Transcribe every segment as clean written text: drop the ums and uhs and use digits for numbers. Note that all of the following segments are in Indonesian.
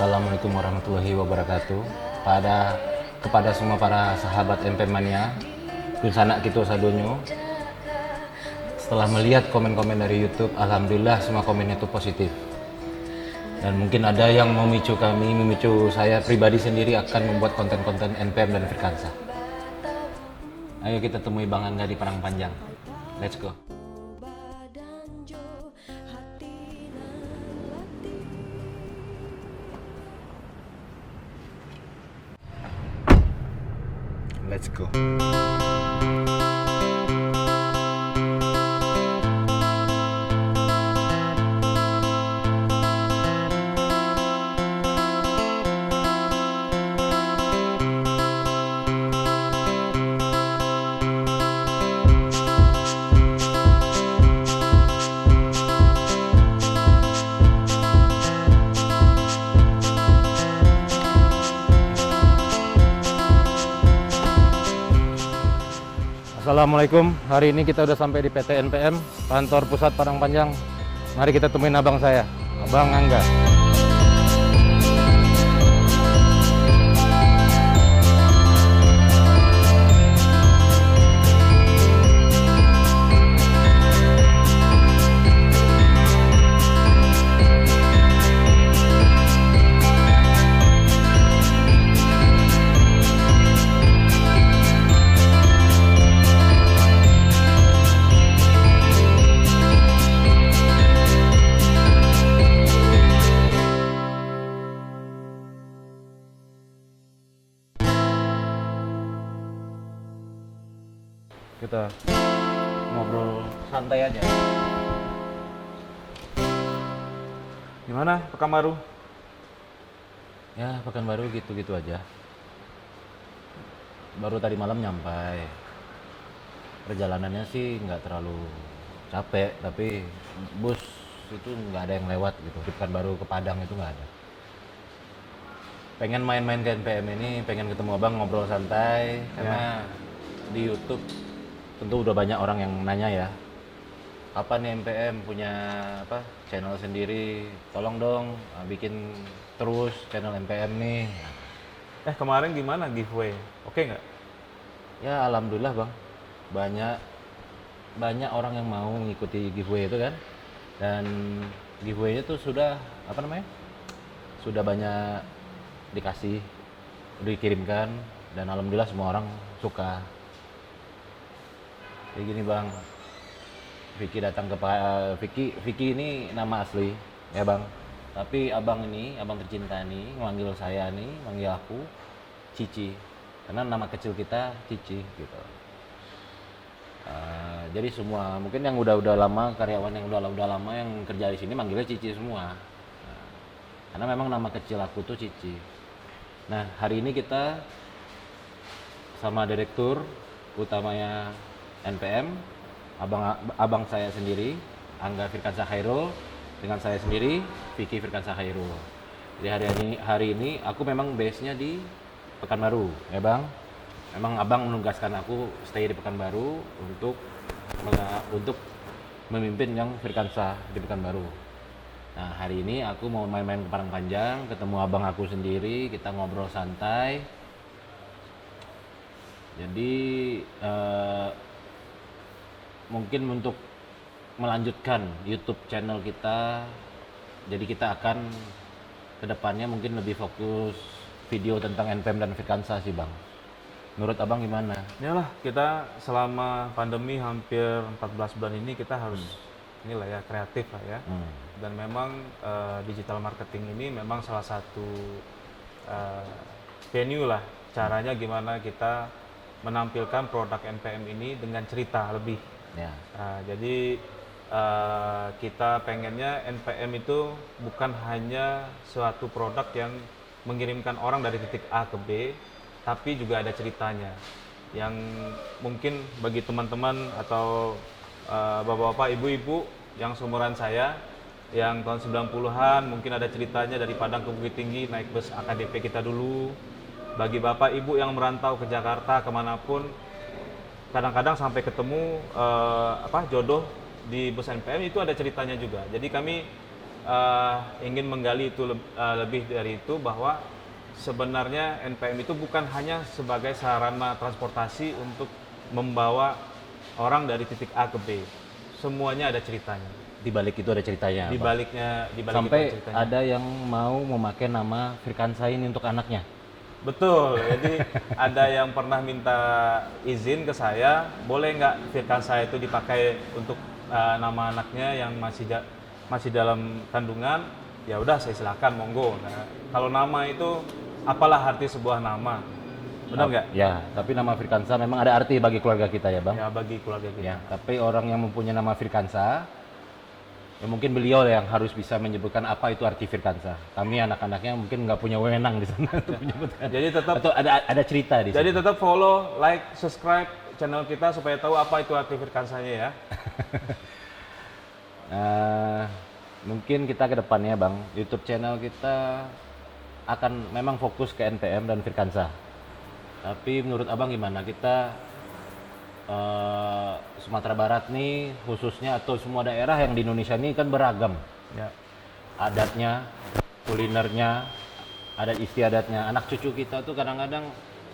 Assalamualaikum warahmatullahi wabarakatuh. Kepada semua para sahabat MP Mania, sanak kita sadonyo. Setelah melihat komen-komen dari YouTube, alhamdulillah semua komen itu positif. Dan mungkin ada yang memicu saya pribadi sendiri akan membuat konten-konten NPM dan Firkansa. Ayo kita temui Bang Angga di Parang Panjang. Let's go. Let's go. Assalamualaikum, hari ini kita udah sampai di PT NPM, kantor pusat Parang Panjang. Mari kita temuin abang saya, Abang Angga. Kita ngobrol santai aja. Gimana Pekanbaru? Ya, Pekanbaru gitu-gitu aja. Baru tadi malam nyampai. Perjalanannya sih nggak terlalu capek, tapi bus itu nggak ada yang lewat gitu. Di Pekanbaru ke Padang itu nggak ada. Pengen main-main ke NPM ini, pengen ketemu abang ngobrol santai, karena di YouTube tentu udah banyak orang yang nanya ya, apa nih NPM punya channel sendiri, tolong dong bikin terus channel NPM nih. Kemarin gimana giveaway? Oke nggak? Ya alhamdulillah bang, banyak orang yang mau mengikuti giveaway itu kan, dan giveaway-nya tuh sudah sudah banyak dikirimkan, dan alhamdulillah semua orang suka. Kayak gini bang, Vicky datang ke Vicky ini nama asli ya bang, tapi abang tercinta nih manggil saya nih, manggil aku Cici, karena nama kecil kita Cici gitu. Jadi semua mungkin yang udah lama, karyawan yang udah lama yang kerja di sini manggilnya Cici semua. Karena memang nama kecil aku tuh Cici. Nah hari ini kita sama direktur utamanya NPM, abang saya sendiri, Angga Firkansa Khairul, dengan saya sendiri, Vicky Firkansa Khairul. Jadi hari ini aku memang base-nya di Pekanbaru, ya bang. Memang abang menugaskan aku stay di Pekanbaru untuk memimpin yang Firkansa di Pekanbaru. Nah hari ini aku mau main-main ke Parang Panjang, ketemu abang aku sendiri, kita ngobrol santai. Jadi mungkin untuk melanjutkan YouTube channel kita, jadi kita akan kedepannya mungkin lebih fokus video tentang NPM dan Firkansa sih bang. Menurut abang gimana? Yalah, kita selama pandemi hampir 14 bulan ini kita harus inilah ya, kreatif lah ya. Dan memang digital marketing ini memang salah satu venue lah, caranya gimana kita menampilkan produk NPM ini dengan cerita lebih. Ya. Jadi kita pengennya NPM itu bukan hanya suatu produk yang mengirimkan orang dari titik A ke B, tapi juga ada ceritanya. Yang mungkin bagi teman-teman atau bapak-bapak, ibu-ibu yang seumuran saya, yang tahun 90-an mungkin ada ceritanya dari Padang ke Bukit Tinggi naik bus AKDP kita dulu. Bagi bapak ibu yang merantau ke Jakarta kemanapun, kadang-kadang sampai ketemu jodoh di bus NPM itu ada ceritanya juga. Jadi kami ingin menggali itu lebih dari itu, bahwa sebenarnya NPM itu bukan hanya sebagai sarana transportasi untuk membawa orang dari titik A ke B. Semuanya ada ceritanya. Di balik itu ada ceritanya. Di Bang. baliknya, di balik itu Sampai ada ceritanya. ada yang mau memakai nama Firkansa ini untuk anaknya. Betul, jadi ada yang pernah minta izin ke saya, boleh nggak Firkansa itu dipakai untuk nama anaknya yang masih dalam kandungan. Ya udah, saya silakan, monggo. Nah, kalau nama itu, apalah arti sebuah nama, benar nggak? Ya, tapi nama Firkansa memang ada arti bagi keluarga kita ya Bang. Ya, bagi keluarga kita. Ya, tapi orang yang mempunyai nama Firkansa, ya mungkin beliau yang harus bisa menyebutkan apa itu arti Firkansa. Kami anak-anaknya mungkin nggak punya wewenang di sana untuk menyebutkan. Jadi tetap, Atau ada cerita di jadi situ. tetap follow, like, subscribe channel kita supaya tahu apa itu arti Firkansanya ya. Mungkin kita ke depannya Bang, YouTube channel kita akan memang fokus ke NPM dan Firkansa. Tapi menurut Abang gimana? Kita Sumatera Barat nih khususnya, atau semua daerah yang di Indonesia ini kan beragam. Ya. Adatnya, kulinernya, adat istiadatnya. Anak cucu kita tuh kadang-kadang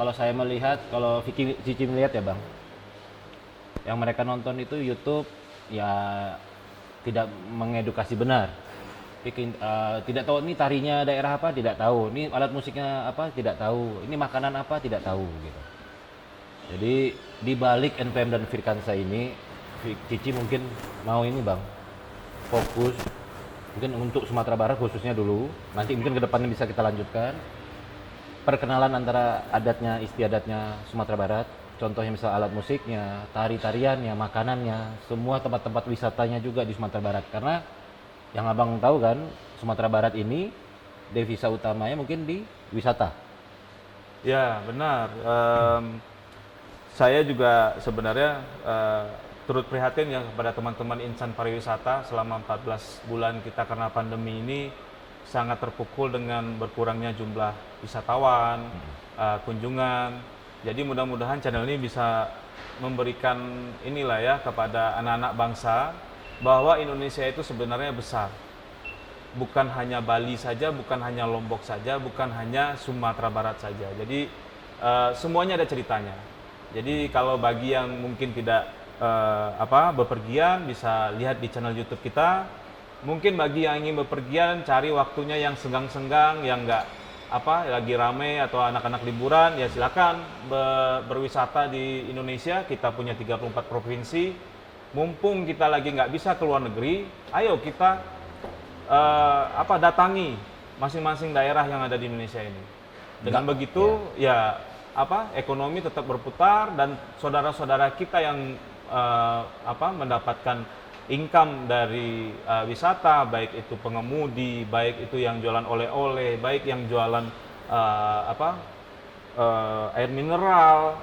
kalau saya melihat, kalau Cici melihat ya Bang, yang mereka nonton itu YouTube ya tidak mengedukasi benar. Tidak tahu ini tarinya daerah apa, tidak tahu. Ini alat musiknya apa, tidak tahu. Ini makanan apa, tidak tahu gitu. Jadi di balik NPM dan Firkansa ini, Cici mungkin mau ini Bang, fokus mungkin untuk Sumatera Barat khususnya dulu. Nanti mungkin ke depannya bisa kita lanjutkan. Perkenalan antara adatnya, istiadatnya Sumatera Barat. Contohnya misal alat musiknya, tari-tariannya, makanannya, semua tempat-tempat wisatanya juga di Sumatera Barat. Karena yang Abang tahu kan, Sumatera Barat ini devisa utamanya mungkin di wisata. Ya, benar. Saya juga sebenarnya turut prihatin ya kepada teman-teman insan pariwisata. Selama 14 bulan kita karena pandemi ini sangat terpukul dengan berkurangnya jumlah wisatawan, kunjungan. Jadi mudah-mudahan channel ini bisa memberikan inilah ya kepada anak-anak bangsa bahwa Indonesia itu sebenarnya besar. Bukan hanya Bali saja, bukan hanya Lombok saja, bukan hanya Sumatera Barat saja. Jadi semuanya ada ceritanya. Jadi kalau bagi yang mungkin tidak bepergian, bisa lihat di channel YouTube kita. Mungkin bagi yang ingin bepergian, cari waktunya yang senggang-senggang, yang nggak lagi rame atau anak-anak liburan, ya silakan berwisata di Indonesia. Kita punya 34 provinsi. Mumpung kita lagi nggak bisa ke luar negeri, ayo kita datangi masing-masing daerah yang ada di Indonesia ini. Dengan begitu ya ekonomi tetap berputar, dan saudara-saudara kita yang mendapatkan income dari wisata, baik itu pengemudi, baik itu yang jualan oleh-oleh, baik yang jualan air mineral,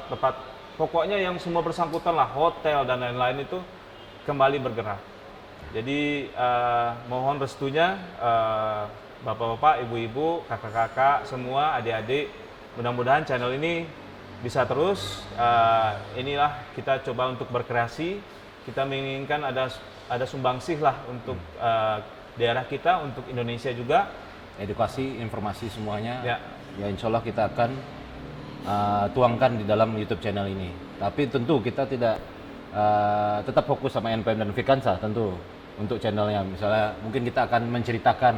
tempat pokoknya yang semua bersangkutan lah, hotel dan lain-lain, itu kembali bergerak. Jadi mohon restunya bapak-bapak, ibu-ibu, kakak-kakak, semua adik-adik, mudah-mudahan channel ini bisa terus. Inilah kita coba untuk berkreasi. Kita menginginkan ada sumbangsih lah untuk daerah kita, untuk Indonesia juga. Edukasi, informasi semuanya. Ya. Ya insya Allah kita akan tuangkan di dalam YouTube channel ini. Tapi tentu kita tidak tetap fokus sama NPM dan Firkansa tentu untuk channelnya. Misalnya mungkin kita akan menceritakan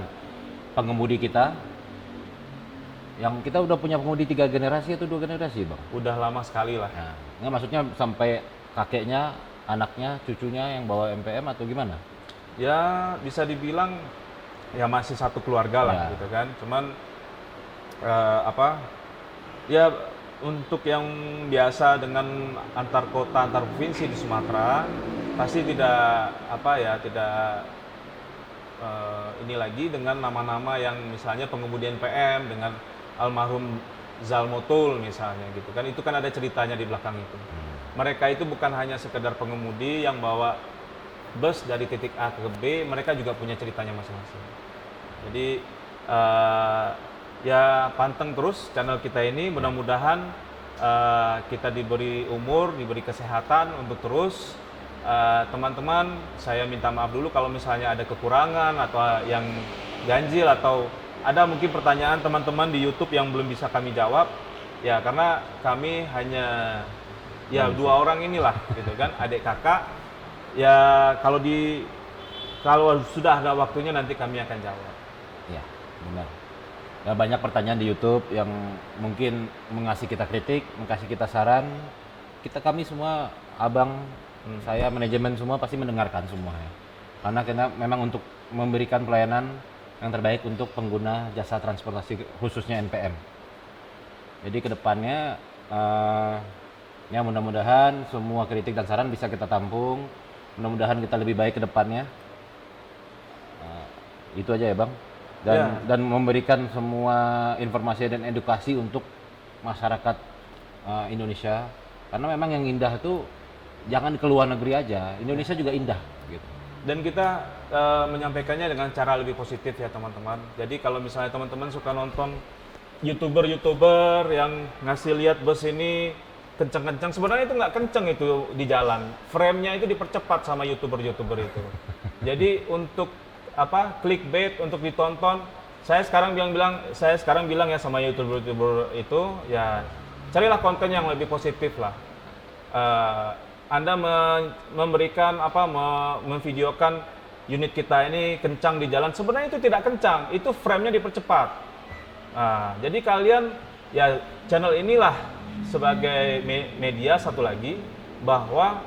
pengemudi kita. Yang kita udah punya pengemudi 3 generasi atau 2 generasi Bang? Udah lama sekali lah. Nah, nggak, maksudnya sampai kakeknya, anaknya, cucunya yang bawa NPM atau gimana? Ya bisa dibilang ya masih satu keluarga lah gitu kan. Cuman ya untuk yang biasa dengan antar kota, antar provinsi di Sumatera, pasti tidak ini lagi dengan nama-nama yang misalnya pengemudi NPM dengan almarhum Zalmotul misalnya gitu kan. Itu kan ada ceritanya di belakang itu. Mereka itu bukan hanya sekedar pengemudi yang bawa bus dari titik A ke B, mereka juga punya ceritanya masing-masing. Jadi ya panteng terus channel kita ini, mudah-mudahan kita diberi umur, diberi kesehatan untuk terus teman-teman, saya minta maaf dulu kalau misalnya ada kekurangan atau yang ganjil atau ada mungkin pertanyaan teman-teman di YouTube yang belum bisa kami jawab. Ya, karena kami hanya ya dua orang inilah gitu kan, adik kakak. Ya kalau sudah ada waktunya nanti kami akan jawab. Ya, benar. Ya, banyak pertanyaan di YouTube yang mungkin mengasih kita kritik, mengasih kita saran. Kami semua, abang, saya, manajemen semua pasti mendengarkan semua ya. Karena kita memang untuk memberikan pelayanan yang terbaik untuk pengguna jasa transportasi khususnya NPM. Jadi kedepannya ya mudah-mudahan semua kritik dan saran bisa kita tampung. Mudah-mudahan kita lebih baik ke depannya. Itu aja ya bang. Dan memberikan semua informasi dan edukasi untuk masyarakat Indonesia. Karena memang yang indah itu jangan ke luar negeri aja. Indonesia juga indah. Gitu. Dan kita menyampaikannya dengan cara lebih positif ya teman-teman. Jadi kalau misalnya teman-teman suka nonton YouTuber yang ngasih lihat bus ini kenceng-kenceng, sebenarnya itu nggak kenceng itu di jalan. Frame-nya itu dipercepat sama YouTuber itu. Jadi untuk clickbait untuk ditonton, saya sekarang bilang ya sama YouTuber itu ya carilah konten yang lebih positif lah. Anda memberikan memvideokan unit kita ini kencang di jalan, sebenarnya itu tidak kencang, itu frame-nya dipercepat. Jadi kalian ya channel inilah sebagai media satu lagi bahwa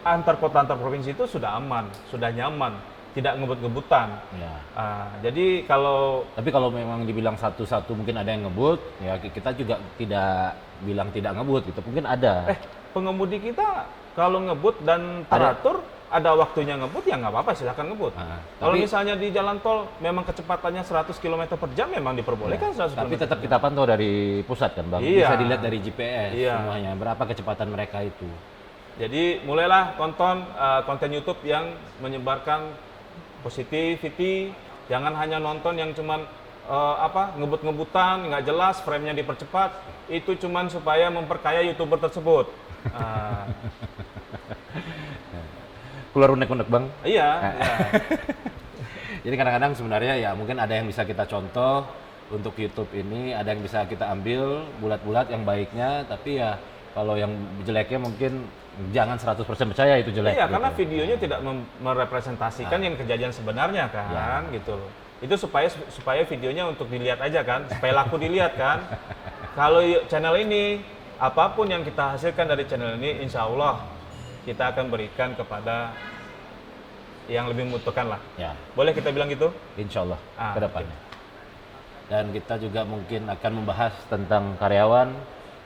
antar kota antar provinsi itu sudah aman, sudah nyaman, tidak ngebut-ngebutan. Ya. Jadi tapi kalau memang dibilang satu-satu mungkin ada yang ngebut, ya kita juga tidak bilang tidak ngebut gitu. Mungkin ada. Pengemudi kita kalau ngebut dan teratur ada waktunya ngebut ya nggak apa-apa, silakan ngebut. Kalau misalnya di jalan tol memang kecepatannya 100 km per jam memang diperbolehkan 100 km. Tapi tetap kita pantau dari pusat kan bang. Bisa dilihat dari GPS semuanya berapa kecepatan mereka itu. Jadi mulailah tonton konten YouTube yang menyebarkan positivity, jangan hanya nonton yang cuman ngebut-ngebutan, nggak jelas, frame-nya dipercepat, itu cuman supaya memperkaya YouTuber tersebut. Keluar unek-unek bang? Iya. Jadi kadang-kadang sebenarnya ya mungkin ada yang bisa kita contoh untuk YouTube ini, ada yang bisa kita ambil bulat-bulat yang baiknya, tapi ya kalau yang jeleknya mungkin jangan 100% percaya itu jelek. Iya, gitu. Karena videonya tidak merepresentasikan yang kejadian sebenarnya kan, gitu loh. Itu supaya videonya untuk dilihat aja kan, supaya laku dilihat kan. Kalau channel ini, apapun yang kita hasilkan dari channel ini, insya Allah kita akan berikan kepada yang lebih membutuhkan lah. Ya. Boleh kita bilang gitu? Insya Allah ke depannya. Dan kita juga mungkin akan membahas tentang karyawan,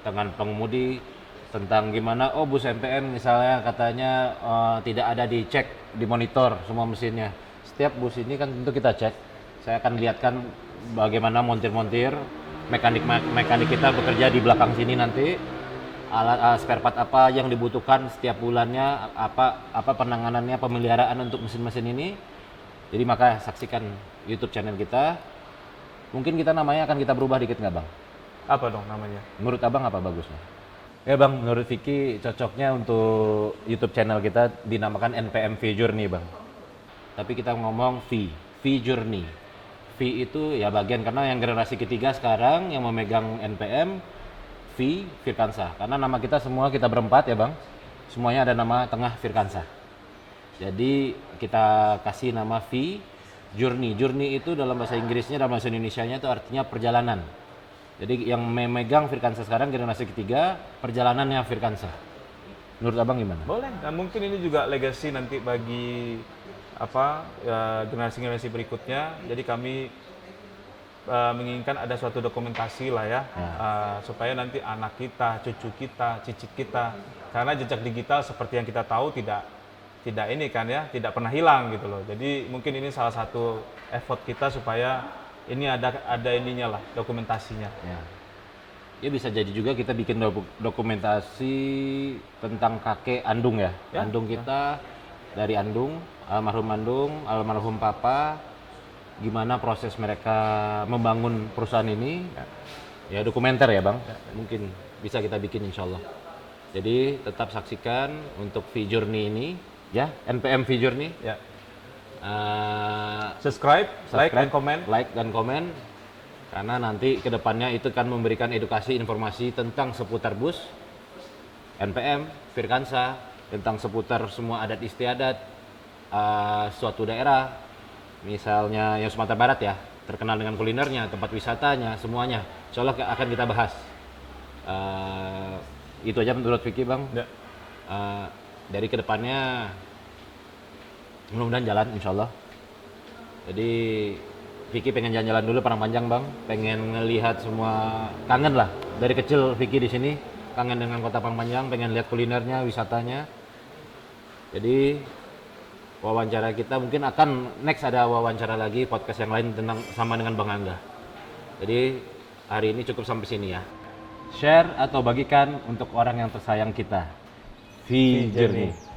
dengan pengemudi, tentang gimana bus NPM misalnya katanya tidak ada dicek, dimonitor semua mesinnya. Setiap bus ini kan tentu kita cek. Saya akan lihatkan bagaimana montir-montir, mekanik kita bekerja di belakang sini nanti, alat spare part apa yang dibutuhkan setiap bulannya, apa penanganannya, pemeliharaan untuk mesin-mesin ini. Jadi maka saksikan YouTube channel kita. Mungkin kita namanya akan kita berubah dikit nggak bang? Apa dong namanya? Menurut abang apa bagusnya? Ya bang, menurut Vicky cocoknya untuk YouTube channel kita dinamakan NPM V Journey bang. Tapi kita ngomong V Journey. V itu ya bagian, karena yang generasi ketiga sekarang yang memegang NPM Firkansa. Karena nama kita semua, kita berempat ya bang, semuanya ada nama tengah Firkansa. Jadi kita kasih nama V Journey. Journey itu dalam bahasa Inggrisnya, dalam bahasa Indonesianya itu artinya perjalanan. Jadi yang memegang Firkansa sekarang generasi ketiga, perjalanannya Firkansa. Menurut abang gimana? Boleh. Dan mungkin ini juga legacy nanti bagi generasi-generasi berikutnya. Jadi kami menginginkan ada suatu dokumentasi lah ya, supaya nanti anak kita, cucu kita, cicit kita, karena jejak digital seperti yang kita tahu tidak ini kan ya, tidak pernah hilang gitu loh. Jadi mungkin ini salah satu effort kita supaya ini ada ininya lah, dokumentasinya. Ya bisa jadi juga kita bikin dokumentasi tentang kakek Andung ya. Andung kita dari Andung, almarhum papa, gimana proses mereka membangun perusahaan ini. Ya dokumenter ya bang, mungkin bisa kita bikin insya Allah. Jadi tetap saksikan untuk V-Journey ini, ya, NPM V-Journey. Ya. Subscribe, like, dan komen. Like dan komen, karena nanti kedepannya itu akan memberikan edukasi informasi tentang seputar bus, NPM, Virkansa, tentang seputar semua adat istiadat suatu daerah, misalnya yang Sumatera Barat ya, terkenal dengan kulinernya, tempat wisatanya, semuanya. Insya Allah akan kita bahas. Itu aja menurut Vicky Bang. Ya. Dari kedepannya mudah-mudahan jalan insya Allah. Jadi Vicky pengen jalan-jalan dulu Parangpanjang Bang, pengen ngelihat semua, kangen lah dari kecil Vicky di sini, kangen dengan kota Parangpanjang, pengen lihat kulinernya, wisatanya. Jadi wawancara kita mungkin akan next ada wawancara lagi podcast yang lain tentang sama dengan Bang Angga. Jadi hari ini cukup sampai sini ya. Share atau bagikan untuk orang yang tersayang kita. V-Journey.